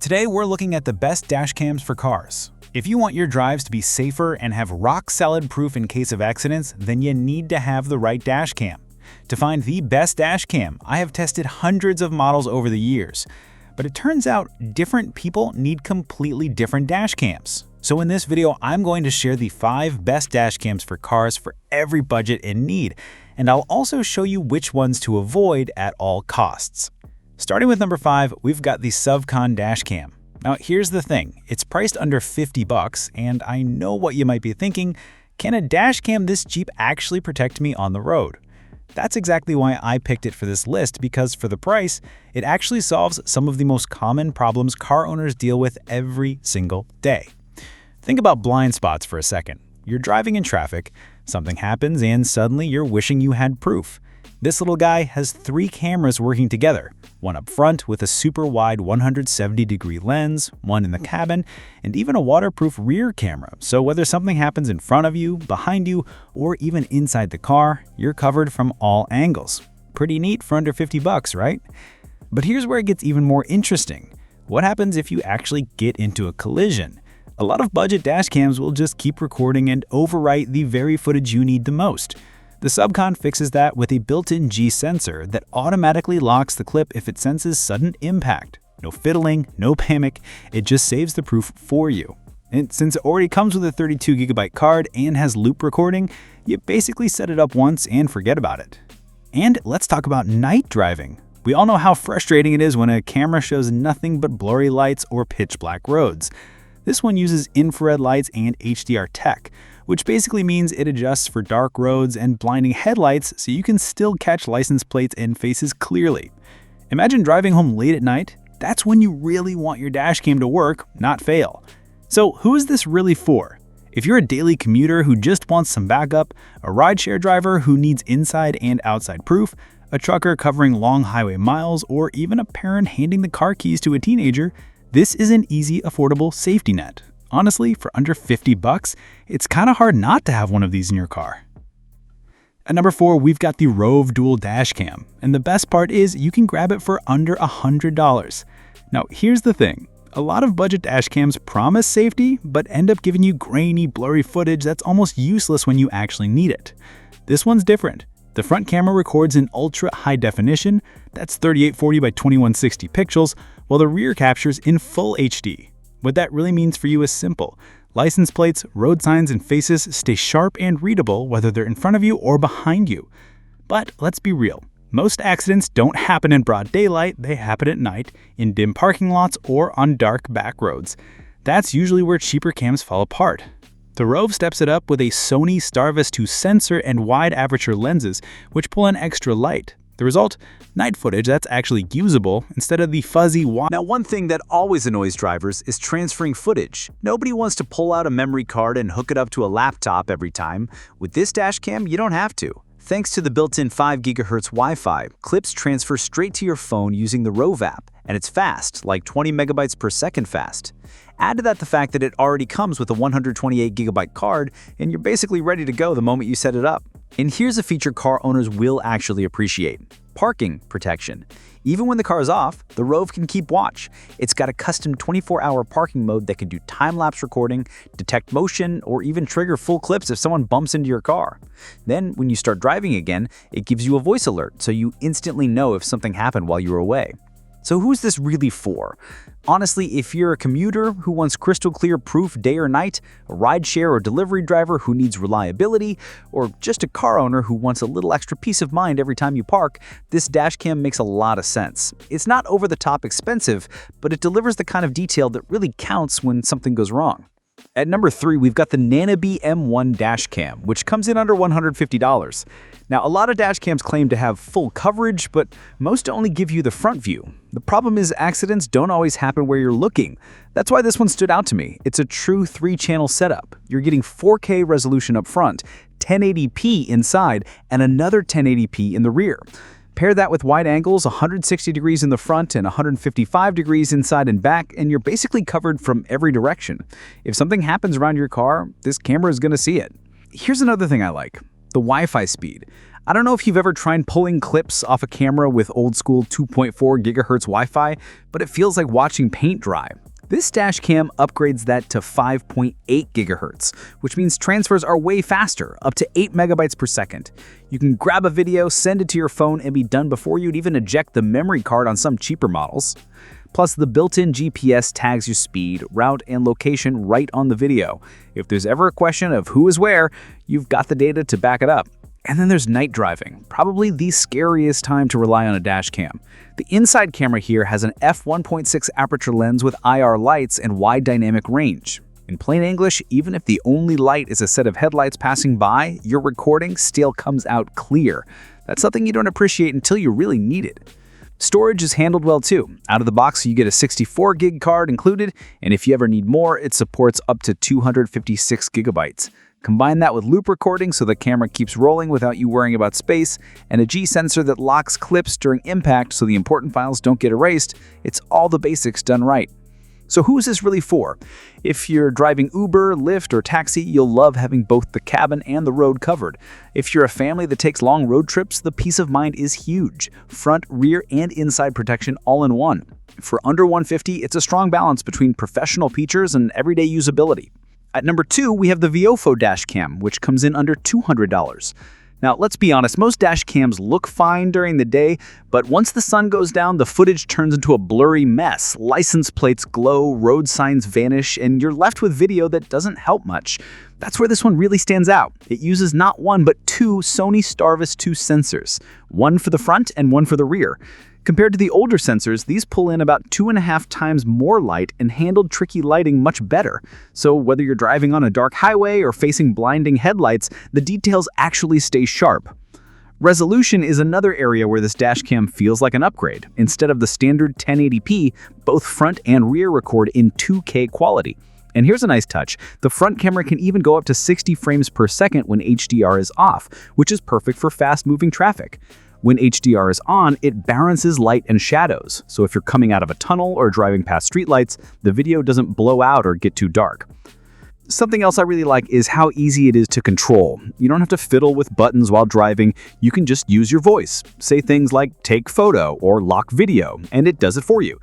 Today we're looking at the best dash cams for cars. If you want your drives to be safer and have rock-solid proof in case of accidents, then you need to have the right dash cam. To find the best dash cam, I have tested hundreds of models over the years. But it turns out different people need completely different dash cams. So in this video, I'm going to share the 5 best dash cams for cars for every budget and need. And I'll also show you which ones to avoid at all costs. Starting with number 5, we've got the SUVCON dash cam. Now here's the thing, it's priced under $50, and I know what you might be thinking, can a dash cam this cheap actually protect me on the road? That's exactly why I picked it for this list, because for the price, it actually solves some of the most common problems car owners deal with every single day. Think about blind spots for a second. You're driving in traffic, something happens, and suddenly you're wishing you had proof. This little guy has 3 cameras working together, one up front with a super wide 170-degree lens, one in the cabin, and even a waterproof rear camera, so whether something happens in front of you, behind you, or even inside the car, you're covered from all angles. Pretty neat for under $50, right? But here's where it gets even more interesting. What happens if you actually get into a collision? A lot of budget dash cams will just keep recording and overwrite the very footage you need the most. The SUVCON fixes that with a built-in G sensor that automatically locks the clip if it senses sudden impact. No fiddling, no panic, it just saves the proof for you. And since it already comes with a 32GB card and has loop recording, you basically set it up once and forget about it. And let's talk about night driving. We all know how frustrating it is when a camera shows nothing but blurry lights or pitch black roads. This one uses infrared lights and HDR tech, which basically means it adjusts for dark roads and blinding headlights so you can still catch license plates and faces clearly. Imagine driving home late at night. That's when you really want your dash cam to work, not fail. So who is this really for? If you're a daily commuter who just wants some backup, a rideshare driver who needs inside and outside proof, a trucker covering long highway miles, or even a parent handing the car keys to a teenager, this is an easy, affordable safety net. Honestly, for under $50, it's kind of hard not to have one of these in your car. At number 4, we've got the ROVE Dual Dash Cam, and the best part is you can grab it for under $100. Now, here's the thing. A lot of budget dash cams promise safety, but end up giving you grainy, blurry footage that's almost useless when you actually need it. This one's different. The front camera records in ultra high definition, that's 3840 by 2160 pixels, while the rear captures in full HD. What that really means for you is simple. License plates, road signs, and faces stay sharp and readable whether they're in front of you or behind you. But let's be real. Most accidents don't happen in broad daylight, they happen at night, in dim parking lots, or on dark back roads. That's usually where cheaper cams fall apart. The ROVE steps it up with a Sony Starvis 2 sensor and wide aperture lenses, which pull in extra light. The result? Night footage that's actually usable instead of the fuzzy wide. Now, one thing that always annoys drivers is transferring footage. Nobody wants to pull out a memory card and hook it up to a laptop every time. With this dash cam, you don't have to. Thanks to the built-in 5 GHz Wi-Fi, clips transfer straight to your phone using the ROVE app, and it's fast, like 20 megabytes per second fast. Add to that the fact that it already comes with a 128GB card, and you're basically ready to go the moment you set it up. And here's a feature car owners will actually appreciate: parking protection. Even when the car is off, the ROVE can keep watch. It's got a custom 24-hour parking mode that can do time-lapse recording, detect motion, or even trigger full clips if someone bumps into your car. Then, when you start driving again, it gives you a voice alert, so you instantly know if something happened while you were away. So who's this really for? Honestly, if you're a commuter who wants crystal clear proof day or night, a rideshare or delivery driver who needs reliability, or just a car owner who wants a little extra peace of mind every time you park, this dash cam makes a lot of sense. It's not over-the-top expensive, but it delivers the kind of detail that really counts when something goes wrong. At number 3, we've got the Nanoby M1 dash cam, which comes in under $150. Now, a lot of dash cams claim to have full coverage, but most only give you the front view. The problem is accidents don't always happen where you're looking. That's why this one stood out to me. It's a true 3-channel setup. You're getting 4K resolution up front, 1080p inside, and another 1080p in the rear. Pair that with wide angles, 160 degrees in the front and 155 degrees inside and back, and you're basically covered from every direction. If something happens around your car, this camera is going to see it. Here's another thing I like: the Wi-Fi speed. I don't know if you've ever tried pulling clips off a camera with old-school 2.4 GHz Wi-Fi, but it feels like watching paint dry. This dash cam upgrades that to 5.8 GHz, which means transfers are way faster, up to 8 megabytes per second. You can grab a video, send it to your phone, and be done before you'd even eject the memory card on some cheaper models. Plus, the built-in GPS tags your speed, route, and location right on the video. If there's ever a question of who is where, you've got the data to back it up. And then there's night driving, probably the scariest time to rely on a dash cam. The inside camera here has an f1.6 aperture lens with IR lights and wide dynamic range. In plain English, even if the only light is a set of headlights passing by, your recording still comes out clear. That's something you don't appreciate until you really need it. Storage is handled well too. Out of the box, you get a 64 gig card included, and if you ever need more, it supports up to 256 gigabytes. Combine that with loop recording so the camera keeps rolling without you worrying about space, and a G sensor that locks clips during impact so the important files don't get erased. It's all the basics done right. So who is this really for? If you're driving Uber, Lyft, or taxi, you'll love having both the cabin and the road covered. If you're a family that takes long road trips, the peace of mind is huge. Front, rear, and inside protection all in one. For under $150, it's a strong balance between professional features and everyday usability. At number 2, we have the VIOFO dash cam, which comes in under $200. Now, let's be honest, most dash cams look fine during the day, but once the sun goes down, the footage turns into a blurry mess. License plates glow, road signs vanish, and you're left with video that doesn't help much. That's where this one really stands out. It uses not one, but two Sony Starvis 2 sensors, one for the front and one for the rear. Compared to the older sensors, these pull in about 2.5 times more light and handle tricky lighting much better. So whether you're driving on a dark highway or facing blinding headlights, the details actually stay sharp. Resolution is another area where this dash cam feels like an upgrade. Instead of the standard 1080p, both front and rear record in 2K quality. And here's a nice touch. The front camera can even go up to 60 frames per second when HDR is off, which is perfect for fast-moving traffic. When HDR is on, it balances light and shadows, so if you're coming out of a tunnel or driving past streetlights, the video doesn't blow out or get too dark. Something else I really like is how easy it is to control. You don't have to fiddle with buttons while driving, you can just use your voice. Say things like take photo or lock video, and it does it for you.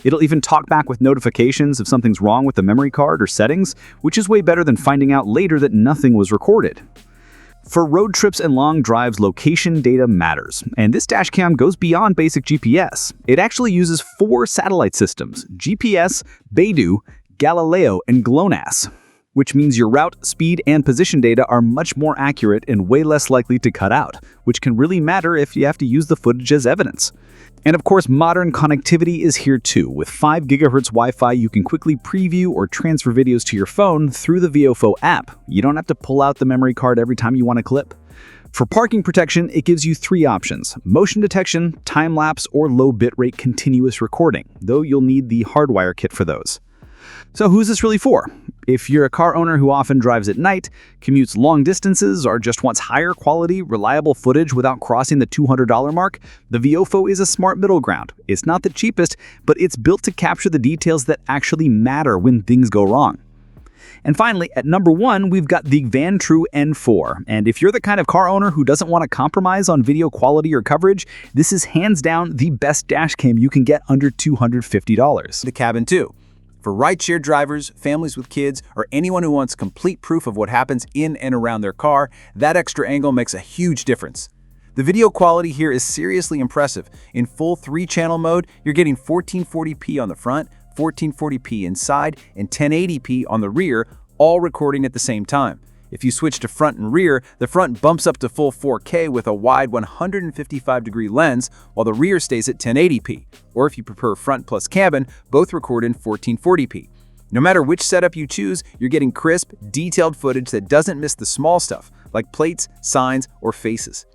It'll even talk back with notifications if something's wrong with the memory card or settings, which is way better than finding out later that nothing was recorded. For road trips and long drives, location data matters, and this dash cam goes beyond basic GPS. It actually uses 4 satellite systems: GPS, Beidou, Galileo, and GLONASS, which means your route, speed, and position data are much more accurate and way less likely to cut out, which can really matter if you have to use the footage as evidence. And of course, modern connectivity is here too. With 5 GHz Wi-Fi, you can quickly preview or transfer videos to your phone through the VIOFO app. You don't have to pull out the memory card every time you want to clip. For parking protection, it gives you 3 options: motion detection, time-lapse, or low bitrate continuous recording, though you'll need the hardwire kit for those. So who's this really for? If you're a car owner who often drives at night, commutes long distances, or just wants higher quality, reliable footage without crossing the $200 mark, the VIOFO is a smart middle ground. It's not the cheapest, but it's built to capture the details that actually matter when things go wrong. And finally, at number 1, we've got the VANTRUE N4. And if you're the kind of car owner who doesn't want to compromise on video quality or coverage, this is hands down the best dash cam you can get under $250. The cabin too. For rideshare drivers, families with kids, or anyone who wants complete proof of what happens in and around their car, that extra angle makes a huge difference. The video quality here is seriously impressive. In full 3-channel mode, you're getting 1440p on the front, 1440p inside, and 1080p on the rear, all recording at the same time. If you switch to front and rear, the front bumps up to full 4K with a wide 155-degree lens, while the rear stays at 1080p. Or if you prefer front plus cabin, both record in 1440p. No matter which setup you choose, you're getting crisp, detailed footage that doesn't miss the small stuff, like plates, signs, or faces.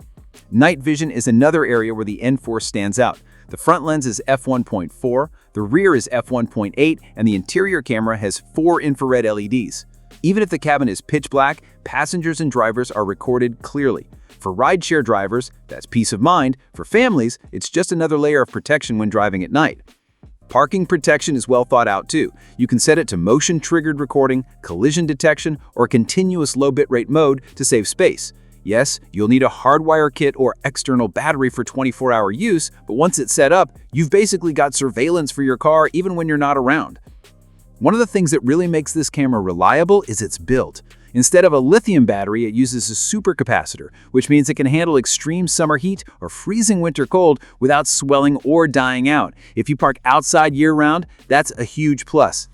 Night vision is another area where the N4 stands out. The front lens is f1.4, the rear is f1.8, and the interior camera has 4 infrared LEDs. Even if the cabin is pitch black, passengers and drivers are recorded clearly. For rideshare drivers, that's peace of mind. For families, it's just another layer of protection when driving at night. Parking protection is well thought out too. You can set it to motion-triggered recording, collision detection, or continuous low bitrate mode to save space. Yes, you'll need a hardwire kit or external battery for 24-hour use, but once it's set up, you've basically got surveillance for your car even when you're not around. One of the things that really makes this camera reliable is its build. Instead of a lithium battery, it uses a supercapacitor, which means it can handle extreme summer heat or freezing winter cold without swelling or dying out. If you park outside year-round, that's a huge plus.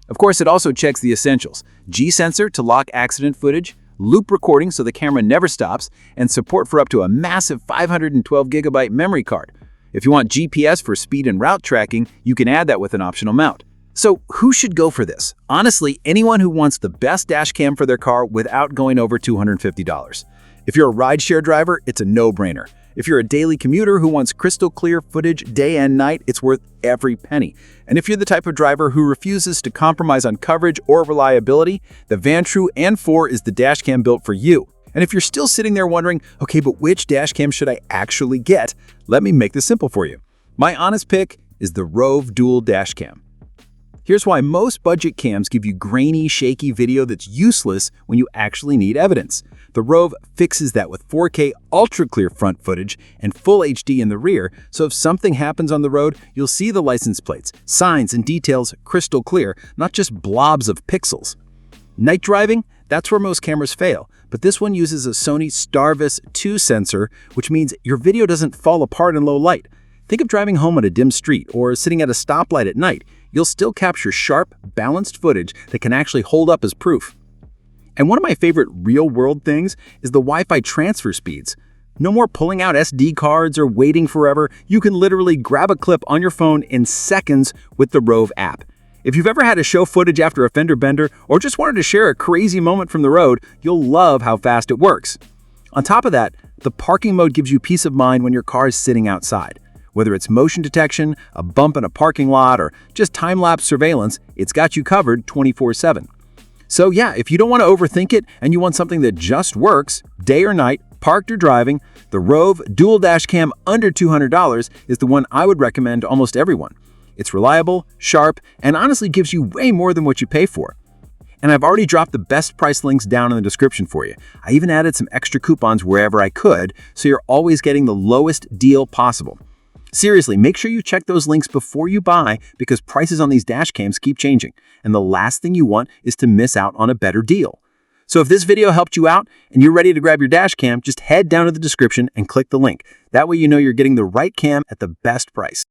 Of course, it also checks the essentials: G-sensor to lock accident footage, loop recording so the camera never stops, and support for up to a massive 512GB memory card. If you want GPS for speed and route tracking, you can add that with an optional mount. So who should go for this? Honestly, anyone who wants the best dash cam for their car without going over $250. If you're a rideshare driver, it's a no-brainer. If you're a daily commuter who wants crystal clear footage day and night, it's worth every penny. And if you're the type of driver who refuses to compromise on coverage or reliability, the VANTRUE N4 is the dash cam built for you. And if you're still sitting there wondering, okay, but which dash cam should I actually get? Let me make this simple for you. My honest pick is the ROVE Dual Dash Cam. Here's why most budget cams give you grainy, shaky video that's useless when you actually need evidence. The ROVE fixes that with 4K ultra-clear front footage and full HD in the rear, so if something happens on the road, you'll see the license plates, signs, and details crystal clear, not just blobs of pixels. Night driving? That's where most cameras fail, but this one uses a Sony Starvis 2 sensor, which means your video doesn't fall apart in low light. Think of driving home on a dim street or sitting at a stoplight at night. You'll still capture sharp, balanced footage that can actually hold up as proof. And one of my favorite real-world things is the Wi-Fi transfer speeds. No more pulling out SD cards or waiting forever. You can literally grab a clip on your phone in seconds with the ROVE app. If you've ever had to show footage after a fender bender or just wanted to share a crazy moment from the road, you'll love how fast it works. On top of that, the parking mode gives you peace of mind when your car is sitting outside. Whether it's motion detection, a bump in a parking lot, or just time-lapse surveillance, it's got you covered 24/7. So yeah, if you don't want to overthink it and you want something that just works, day or night, parked or driving, the ROVE Dual Dash Cam under $200 is the one I would recommend to almost everyone. It's reliable, sharp, and honestly gives you way more than what you pay for. And I've already dropped the best price links down in the description for you. I even added some extra coupons wherever I could, so you're always getting the lowest deal possible. Seriously, make sure you check those links before you buy because prices on these dash cams keep changing, and the last thing you want is to miss out on a better deal. So if this video helped you out and you're ready to grab your dash cam, just head down to the description and click the link. That way you know you're getting the right cam at the best price.